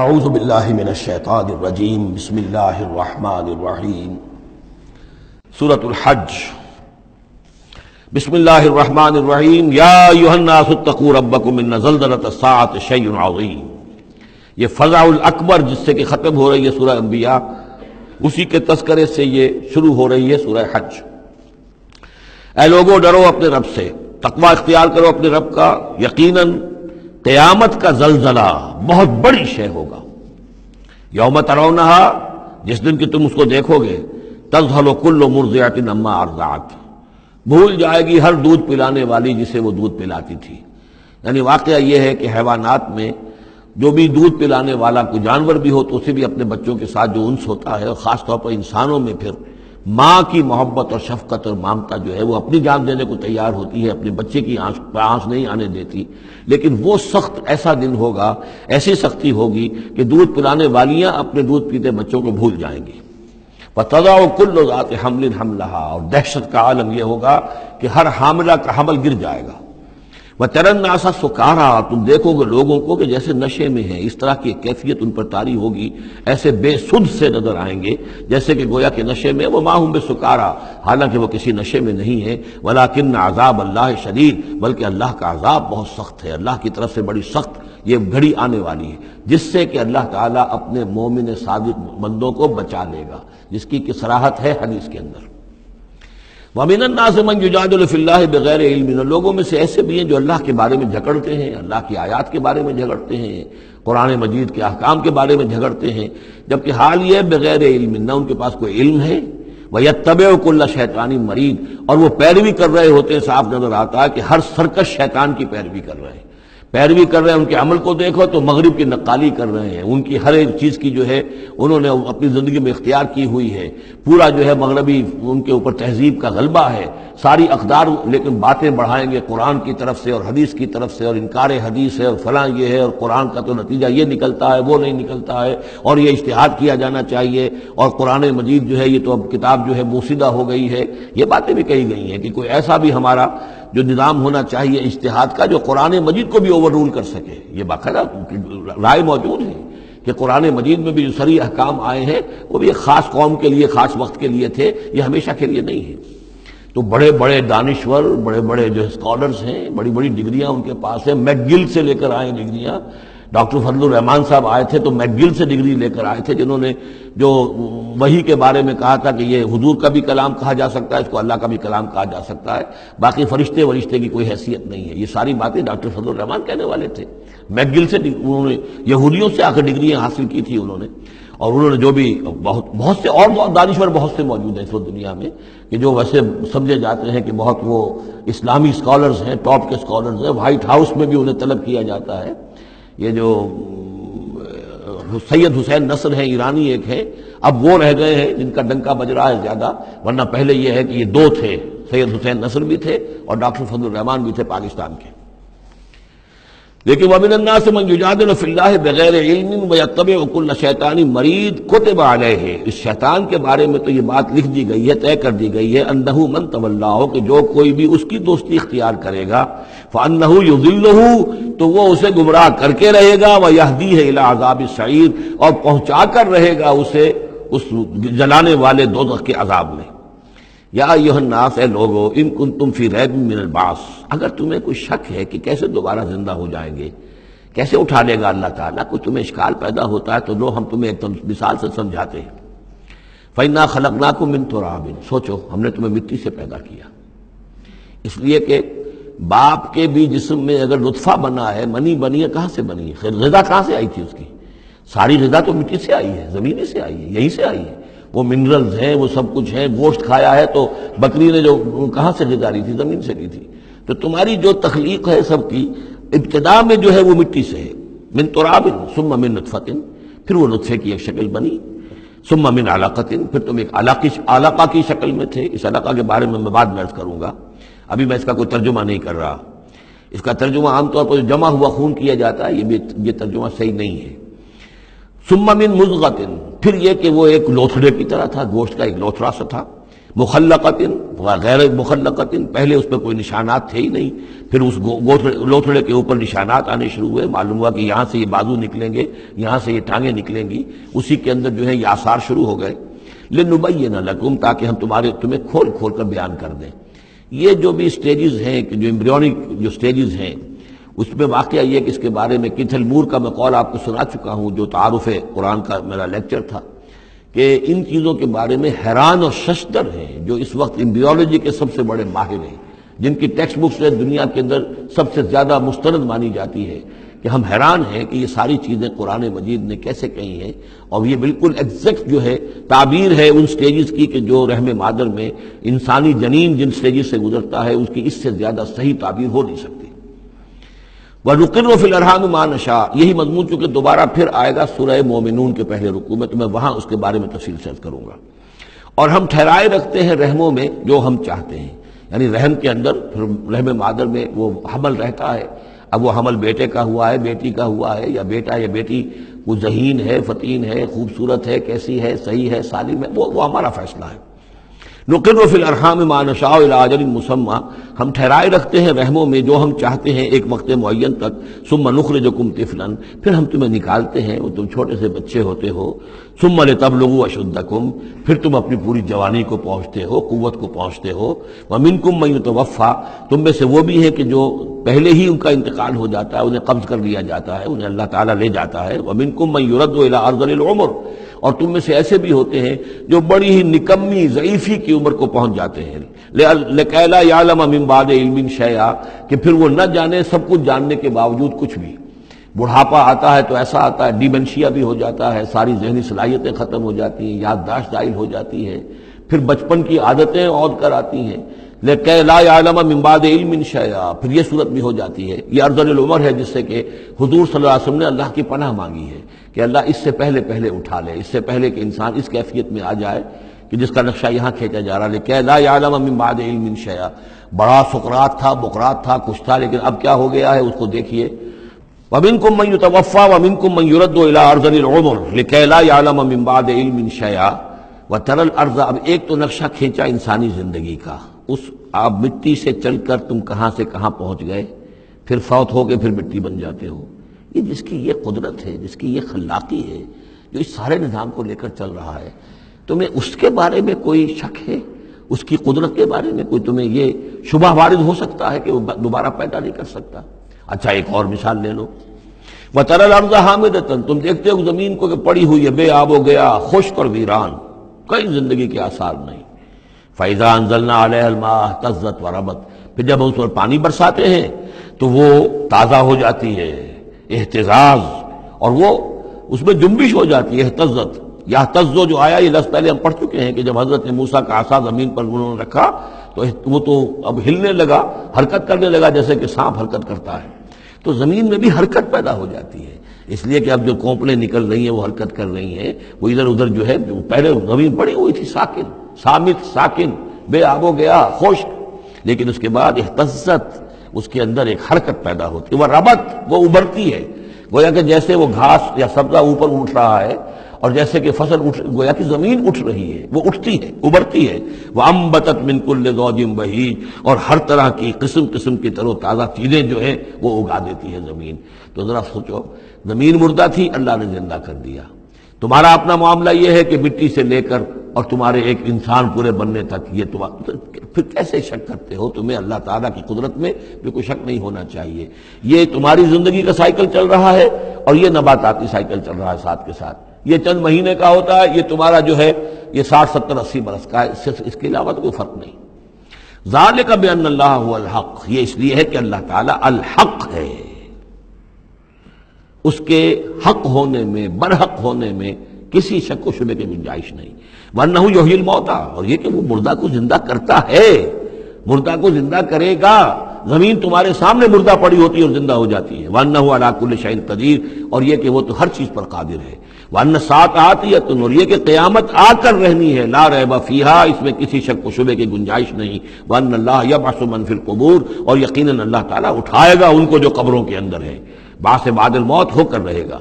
اعوذ باللہ من الشیطان الرجیم بسم اللہ الرحمن الرحیم سورت الحج بسم اللہ الرحمن الرحیم یا ایھا الناس اتقوا ربکم ان زلزلۃ الساعۃ شیء عظیم۔ یہ فزع الاکبر جس سے کہ ختم ہو رہی ہے سورہ انبیاء، اسی کے تذکرے سے یہ شروع ہو رہی ہے سورہ حج۔ اے لوگو ڈرو اپنے رب سے، تقوی اختیار کرو اپنے رب کا، یقیناً قیامت کا زلزلہ بہت بڑی شے ہوگا۔ یوم ترونہا، جس دن کہ تم اس کو دیکھو گے، تذہل کل مرضعۃ عما ارضعت، بھول جائے گی ہر دودھ پلانے والی جسے وہ دودھ پلاتی تھی۔ یعنی واقعہ یہ ہے کہ حیوانات میں جو بھی دودھ پلانے والا کوئی جانور بھی ہو تو اسے بھی اپنے بچوں کے ساتھ جو انس ہوتا ہے، اور خاص طور پر انسانوں میں پھر ماں کی محبت اور شفقت اور ممتا جو ہے وہ اپنی جان دینے کو تیار ہوتی ہے، اپنے بچے کی آنچ نہیں آنے دیتی۔ لیکن وہ سخت ایسا دن ہوگا، ایسی سختی ہوگی کہ دودھ پلانے والیاں اپنے دودھ پیتے بچوں کو بھول جائیں گی۔ وَتَضَعُ كُلُّ ذَاتِ حَمْلٍ حَمْلَهَا، اور دہشت کا عالم یہ ہوگا کہ ہر حاملہ کا حمل گر جائے گا۔ وَتَرَى النَّاسَ سُكَارَىٰ، تم دیکھو گے لوگوں کو کہ جیسے نشے میں ہیں، اس طرح کی کیفیت ان پر طاری ہوگی، ایسے بے سدھ سے نظر آئیں گے جیسے کہ گویا کہ نشے میں، وَمَا هُم بِسُكَارَىٰ، حالانکہ وہ کسی نشے میں نہیں ہیں، وَلَٰكِنَّ عَذَابَ اللَّهِ شَدِيدٌ، بلکہ اللہ کا عذاب بہت سخت ہے، اللہ کی طرف سے بڑی سخت یہ گھڑی آنے والی ہے جس سے کہ اللہ تعالیٰ اپنے مومن صادق بندوں کو بچا لے گا، جس کی صراحت ہے حدیث کے اندر۔ وَمِنَ النَّاسِ مَن يُجَادِلُ فِي اللَّهِ بِغَيْرِ عِلْمٍ، لوگوں میں سے ایسے بھی ہیں جو اللہ کے بارے میں جھگڑتے ہیں، اللہ کی آیات کے بارے میں جھگڑتے ہیں، قرآن مجید کے احکام کے بارے میں جھگڑتے ہیں، جبکہ حال یہ بغیر علم، نہ ان کے پاس کوئی علم ہے، وَيَتَّبِعُ كُلَّ شَيْطَانٍ مَرِيدٍ، اور وہ پیروی کر رہے ہوتے ہیں، صاف نظر آتا ہے کہ ہر سرکش شیطان کی پیروی کر رہے ہیں، ان کے عمل کو دیکھو تو مغرب کی نقالی کر رہے ہیں، ان کی ہر ایک چیز کی جو ہے انہوں نے اپنی زندگی میں اختیار کی ہوئی ہے، پورا جو ہے مغربی ان کے اوپر تہذیب کا غلبہ ہے، ساری اقدار، لیکن باتیں بڑھائیں گے قرآن کی طرف سے اور حدیث کی طرف سے، اور انکار حدیث ہے اور فلاں یہ ہے، اور قرآن کا تو نتیجہ یہ نکلتا ہے، وہ نہیں نکلتا ہے، اور یہ اجتہاد کیا جانا چاہیے، اور قرآن مجید جو ہے یہ تو اب کتاب جو ہے موسیدہ ہو گئی ہے۔ یہ باتیں بھی کہی گئی ہیں کہ کوئی ایسا بھی ہمارا جو نظام ہونا چاہیے اجتہاد کا جو قرآن مجید کو بھی اوور رول کر سکے۔ یہ باقاعدہ رائے موجود ہے کہ قرآن مجید میں بھی جو صریح احکام آئے ہیں وہ بھی ایک خاص قوم کے لیے، خاص وقت کے لیے تھے، یہ ہمیشہ کے لیے نہیں ہے۔ تو بڑے بڑے دانشور، بڑے بڑے جو اسکالرز ہیں، بڑی بڑی ڈگریاں ان کے پاس ہیں، میک گل سے لے کر آئے ڈگریاں۔ ڈاکٹر فضل الرحمان صاحب آئے تھے تو میک گل سے ڈگری لے کر آئے تھے، جنہوں نے جو وحی کے بارے میں کہا تھا کہ یہ حضور کا بھی کلام کہا جا سکتا ہے، اس کو اللہ کا بھی کلام کہا جا سکتا ہے، باقی فرشتے کی کوئی حیثیت نہیں ہے۔ یہ ساری باتیں ڈاکٹر فضل الرحمان کہنے والے تھے۔ میک گل سے انہوں نے یہودیوں سے آ کر ڈگریاں حاصل کی تھی انہوں نے، اور انہوں نے جو بھی بہت سے اور دانشور بہت سے موجود ہیں اس وقت دنیا میں کہ جو ویسے سمجھے جاتے ہیں کہ بہت وہ اسلامی اسکالرز ہیں، ٹاپ کے اسکالرز ہیں، وائٹ ہاؤس میں بھی انہیں طلب کیا جاتا ہے۔ یہ جو سید حسین نصر ہیں، ایرانی ایک ہے، اب وہ رہ گئے ہیں جن کا ڈنکا بج رہا ہے زیادہ، ورنہ پہلے یہ ہے کہ یہ دو تھے، سید حسین نصر بھی تھے اور ڈاکٹر فضل الرحمان بھی تھے پاکستان کے۔ لیکن وَمِنَ النَّاسِ مَن يُجَادِلُ فِي اللَّهِ بِغَيْرِ عِلْمٍ وَيَتَّبِعُ كُلَّ شَيْطَانٍ مَرِيدٍ كُتِبَ عَلَيْهِ، اس شیطان کے بارے میں تو یہ بات لکھ دی گئی ہے، طے کر دی گئی ہے، أَنَّهُ مَن تَوَلَّاهُ، کہ جو کوئی بھی اس کی دوستی اختیار کرے گا، فَأَنَّهُ يُضِلُّهُ، تو وہ اسے گمراہ کر کے رہے گا، وَيَهْدِيهِ إِلَىٰ عَذَابِ السَّعِيرِ، اور پہنچا کر رہے گا اسے اس جلانے والے دوزخ کے عذاب میں۔ یا ایھا الناس، اے لوگو، ان کنتم فی ریب من البعث، اگر تمہیں کوئی شک ہے کہ کیسے دوبارہ زندہ ہو جائیں گے، کیسے اٹھا لے گا اللہ تعالیٰ، کوئی تمہیں اشکال پیدا ہوتا ہے تو لو ہم تمہیں ایک مثال سے سمجھاتے ہیں۔ فَإِنَّا خَلَقْنَاكُم مِّن تُرَابٍ، سوچو ہم نے تمہیں مٹی سے پیدا کیا، اس لیے کہ باپ کے بھی جسم میں اگر لطفہ بنا ہے، منی بنی ہے، کہاں سے بنی ہے؟ غذا کہاں سے آئی تھی اس کی؟ ساری غذا تو مٹی سے آئی ہے، زمین سے آئی ہے، یہیں سے آئی ہے، وہ منرلز ہیں، وہ سب کچھ ہیں، گوشت کھایا ہے تو بکری نے جو کہاں سے غذا لی تھی؟ زمین سے لی تھی۔ تو تمہاری جو تخلیق ہے سب کی ابتدا میں جو ہے وہ مٹی سے ہے، من تراب ثم من نطفۃ، پھر وہ نطفے کی ایک شکل بنی، ثم من علقۃ، پھر تم ایک علقہ کی شکل میں تھے۔ اس علقہ کے بارے میں بعد میں عرض کروں گا، ابھی میں اس کا کوئی ترجمہ نہیں کر رہا۔ اس کا ترجمہ عام طور پر جمع ہوا خون کیا جاتا ہے، یہ ترجمہ صحیح نہیں ہے۔ ثم من مضغۃ، پھر یہ کہ وہ ایک لوتھڑے کی طرح تھا، گوشت کا ایک لوتھڑا سا تھا، مخلقۃ و غیر مخلقۃ، پہلے اس پہ کوئی نشانات تھے ہی نہیں، پھر اس لوتھڑے کے اوپر نشانات آنے شروع ہوئے، معلوم ہوا کہ یہاں سے یہ بازو نکلیں گے، یہاں سے یہ ٹانگیں نکلیں گی، اسی کے اندر جو ہے یہ آثار شروع ہو گئے۔ لنبین لکم، تاکہ ہم تمہیں کھول کھول کر بیان کر دیں۔ یہ جو بھی سٹیجز ہیں، جو ایمبریونک جو سٹیجز ہیں، اس میں واقعہ یہ کہ اس کے بارے میں کتھل مور کا میں قول آپ کو سنا چکا ہوں، جو تعارف قرآن کا میرا لیکچر تھا، کہ ان چیزوں کے بارے میں حیران اور ششدر ہیں جو اس وقت ایمبریولوجی کے سب سے بڑے ماہر ہیں، جن کی ٹیکسٹ بکس دنیا کے اندر سب سے زیادہ مستند مانی جاتی ہے، کہ ہم حیران ہیں کہ یہ ساری چیزیں قرآن مجید نے کیسے کہی ہیں، اور یہ بالکل ایگزیکٹ جو ہے تعبیر ہے ان سٹیجز کی، کہ جو رحم مادر میں انسانی جنین جن سٹیجز سے گزرتا ہے اس کی اس سے زیادہ صحیح تعبیر ہو نہیں سکتی۔ وَنُقِرُّ فِي الْأَرْحَامِ مَا نَشَاءُ، یہی مضمون چونکہ دوبارہ پھر آئے گا سورہ مومنون کے پہلے رکوع میں، تو میں وہاں اس کے بارے میں تفصیل سے کروں گا۔ اور ہم ٹھہرائے رکھتے ہیں رحموں میں جو ہم چاہتے ہیں، یعنی رحم کے اندر رحم مادر میں وہ حمل رہتا ہے، اب وہ حمل بیٹے کا ہوا ہے، بیٹی کا ہوا ہے، یا بیٹا یا بیٹی وہ ذہین ہے، فتین ہے، خوبصورت ہے، کیسی ہے، صحیح ہے، سالم ہے، وہ ہمارا فیصلہ ہے۔ نقر فی الارحام ما نشاء الی اجل مسمى، ہم ٹھہرائے رکھتے ہیں رحموں میں جو ہم چاہتے ہیں ایک وقت معین تک، ثم نخرجکم طفلا، پھر ہم تمہیں نکالتے ہیں اور تم چھوٹے سے بچے ہوتے ہو، ثم لتبلغوا اشدکم، پھر تم اپنی پوری جوانی کو پہنچتے ہو، قوت کو پہنچتے ہو، ومنکم من یتوفى، تم میں سے وہ بھی ہیں کہ جو پہلے ہی ان کا انتقال ہو جاتا ہے، انہیں قبض کر لیا جاتا ہے، انہیں اللہ تعالیٰ لے جاتا ہے، ومنکم من یرد الی ارذل العمر، اور تم میں سے ایسے بھی ہوتے ہیں جو بڑی ہی نکمی ضعیفی کی عمر کو پہنچ جاتے ہیں، لِكَيْ لَا يَعْلَمَ مِن بَعْدِ عِلْمٍ شَيْئًا، کہ پھر وہ نہ جانے سب کچھ جاننے کے باوجود کچھ بھی۔ بڑھاپا آتا ہے تو ایسا آتا ہے، ڈیمنشیا بھی ہو جاتا ہے، ساری ذہنی صلاحیتیں ختم ہو جاتی ہیں، یادداشت زائل ہو جاتی ہے، پھر بچپن کی عادتیں عود کر آتی ہیں، لِكَيْ لَا يَعْلَمَ مِن بَعْدِ عِلْمٍ شَيْئًا، پھر یہ صورت بھی ہو جاتی ہے۔ یہ ارذل العمر ہے جس سے کہ حضور صلی اللہ علیہ وسلم نے اللہ کی پناہ مانگی ہے کہ اللہ اس سے پہلے اٹھا لے، اس سے پہلے کہ انسان اس کیفیت میں آ جائے کہ جس کا نقشہ یہاں کھینچا جا رہا ہے، لِكَيْ لَا يَعْلَمَ مِن بَعْدِ عِلْمٍ شَيْئًا۔ بڑا سقراط تھا، بقراط تھا، کچھ تھا، لیکن اب کیا ہو گیا ہے اس کو دیکھیے۔ وَمِنْكُم مَّن يُتَوَفَّى وَمِنْكُم مَّن يُرَدُّ إِلَىٰ أَرْذَلِ الْعُمُرِ لِكَيْ لَا يَعْلَمَ مِن بَعْدِ عِلْمٍ شَيْئًا وَتَرَى الْأَرْضَ، اب ایک تو نقشہ کھینچا انسانی زندگی کا، اس آپ مٹی سے چل کر تم کہاں سے کہاں پہنچ گئے، پھر فوت ہو کے پھر مٹی بن جاتے ہو۔ یہ جس کی یہ قدرت ہے، جس کی یہ خلاقی ہے، جو اس سارے نظام کو لے کر چل رہا ہے، تمہیں اس کے بارے میں کوئی شک ہے؟ اس کی قدرت کے بارے میں کوئی تمہیں یہ شبہ وارد ہو سکتا ہے کہ وہ دوبارہ پیدا نہیں کر سکتا؟ اچھا ایک اور مثال لے لو، وَتَرَى الْأَرْضَ حَامِدَةً، تم دیکھتے ہو زمین کو کہ پڑی ہوئی ہے، بے آب و گیا، خشک اور ویران، کئی زندگی کے آثار نہیں۔ فَإِذَا أَنزَلْنَا عَلَيْهَا الْمَاءَ اهْتَزَّتْ وَرَبَتْ، پھر جب ہم اس پر پانی برساتے ہیں تو وہ تازہ ہو جاتی ہے، اہتزاز، اور وہ اس میں جنبش ہو جاتی ہے، اہتزت۔ یہتزو جو آیا یہ لفظ پہلے ہم پڑھ چکے ہیں کہ جب حضرت موسیٰ کا عصا زمین پر انہوں نے رکھا تو وہ تو اب ہلنے لگا، حرکت کرنے لگا جیسے کہ سانپ حرکت کرتا ہے، تو زمین میں بھی حرکت پیدا ہو جاتی ہے، اس لیے کہ اب جو کونپلیں نکل رہی ہیں وہ حرکت کر رہی ہیں، وہ ادھر ادھر جو ہے، جو پہلے زمین پڑی ہوئی تھی ساکن، صامت، ساکن، بے آب و گیا، خشک، لیکن اس کے بعد اہتزت، اس کے اندر ایک حرکت پیدا ہوتی ہے، وہ ربت، وہ ابھرتی ہے، گویا کہ جیسے وہ گھاس یا سبزہ اوپر اٹھ رہا ہے، اور جیسے کہ فصل گویا کہ زمین اٹھ رہی ہے، وہ اٹھتی ہے، ابھرتی ہے، وَأَنبَتَتْ مِن كُلِّ زَوْجٍ بَهِيجٍ، اور ہر طرح کی قسم کی تر و تازہ چیزیں جو ہیں وہ اگا دیتی ہے زمین۔ تو ذرا سوچو، زمین مردہ تھی، اللہ نے زندہ کر دیا۔ تمہارا اپنا معاملہ یہ ہے کہ مٹی سے لے کر اور تمہارے ایک انسان پورے بننے تک، یہ پھر کیسے شک کرتے ہو؟ تمہیں اللہ تعالیٰ کی قدرت میں بھی کوئی شک نہیں ہونا چاہیے۔ یہ تمہاری زندگی کا سائیکل چل رہا ہے اور یہ نباتاتی سائیکل چل رہا ہے ساتھ کے ساتھ، یہ چند مہینے کا ہوتا ہے، یہ تمہارا جو ہے یہ 60 70 80 برس کا ہے، اس کے علاوہ تو کوئی فرق نہیں۔ ذالک بان اللہ هو الحق، یہ اس لیے ہے کہ اللہ تعالیٰ الحق ہے، اس کے حق ہونے میں، برحق ہونے میں کسی شک و شبے کی گنجائش نہیں۔ وَأَنَّهُ يُحْيِي الْمَوْتَىٰ، اور یہ کہ وہ مردہ کو زندہ کرتا ہے، مردہ کو زندہ کرے گا۔ زمین تمہارے سامنے مردہ پڑی ہوتی ہے اور زندہ ہو جاتی ہے۔ وَأَنَّهُ عَلَىٰ كُلِّ شَيْءٍ قَدِيرٌ، اور یہ کہ وہ تو ہر چیز پر قادر ہے۔ وَأَنَّ السَّاعَةَ آتِيَةٌ، اور یہ کہ قیامت آ کر رہنی ہے، لَا رَيْبَ فِيهَا، اس میں کسی شک و شبے کی گنجائش نہیں۔ وَأَنَّ اللَّهَ يَبْعَثُ مَن فِي الْقُبُورِ، اور یقیناً اللہ تعالیٰ اٹھائے گا ان کو جو قبروں کے اندر ہے، بعث بعد الموت ہو کر رہے گا۔